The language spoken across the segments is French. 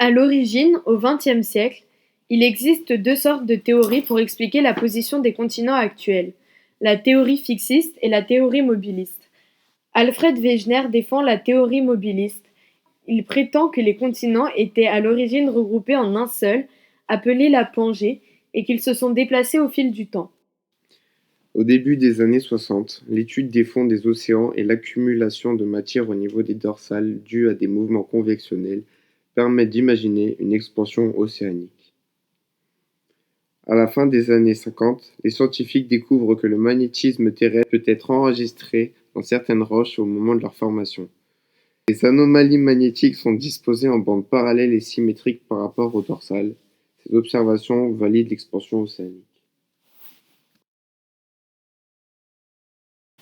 À l'origine, au XXe siècle, il existe deux sortes de théories pour expliquer la position des continents actuels, la théorie fixiste et la théorie mobiliste. Alfred Wegener défend la théorie mobiliste. Il prétend que les continents étaient à l'origine regroupés en un seul, appelé la Pangée, et qu'ils se sont déplacés au fil du temps. Au début des années 60, l'étude des fonds des océans et l'accumulation de matière au niveau des dorsales due à des mouvements convectionnels permettent d'imaginer une expansion océanique. À la fin des années 50, les scientifiques découvrent que le magnétisme terrestre peut être enregistré dans certaines roches au moment de leur formation. Les anomalies magnétiques sont disposées en bandes parallèles et symétriques par rapport aux dorsales. Ces observations valident l'expansion océanique.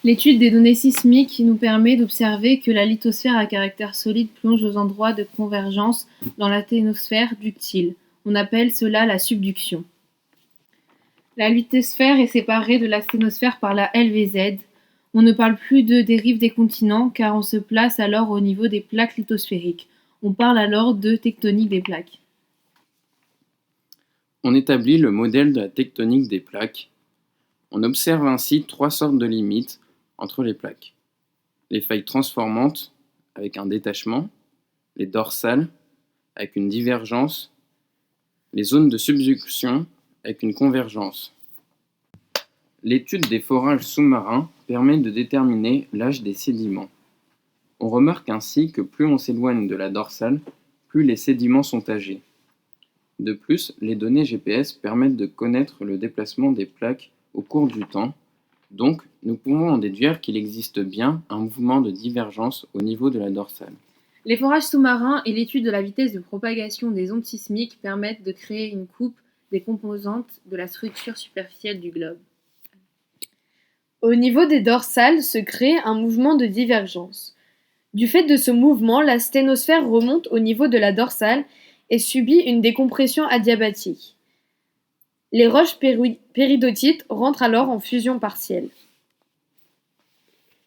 L'étude des données sismiques nous permet d'observer que la lithosphère à caractère solide plonge aux endroits de convergence dans la ténosphère ductile. On appelle cela la subduction. La lithosphère est séparée de la sténosphère par la LVZ. On ne parle plus de dérive des continents car on se place alors au niveau des plaques lithosphériques. On parle alors de tectonique des plaques. On établit le modèle de la tectonique des plaques. On observe ainsi trois sortes de limites entre les plaques. Les failles transformantes, avec un détachement, les dorsales, avec une divergence, les zones de subduction, avec une convergence. L'étude des forages sous-marins permet de déterminer l'âge des sédiments. On remarque ainsi que plus on s'éloigne de la dorsale, plus les sédiments sont âgés. De plus, les données GPS permettent de connaître le déplacement des plaques au cours du temps. Donc, nous pouvons en déduire qu'il existe bien un mouvement de divergence au niveau de la dorsale. Les forages sous-marins et l'étude de la vitesse de propagation des ondes sismiques permettent de créer une coupe des composantes de la structure superficielle du globe. Au niveau des dorsales se crée un mouvement de divergence. Du fait de ce mouvement, la sténosphère remonte au niveau de la dorsale et subit une décompression adiabatique. Les roches péridotites rentrent alors en fusion partielle.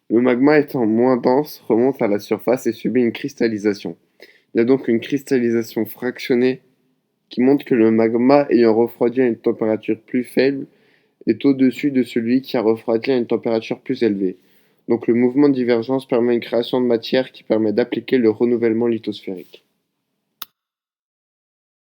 Le magma étant moins dense, remonte à la surface et subit une cristallisation. Il y a donc une cristallisation fractionnée qui montre que le magma ayant refroidi à une température plus faible est au-dessus de celui qui a refroidi à une température plus élevée. Donc le mouvement de divergence permet une création de matière qui permet d'appliquer le renouvellement lithosphérique.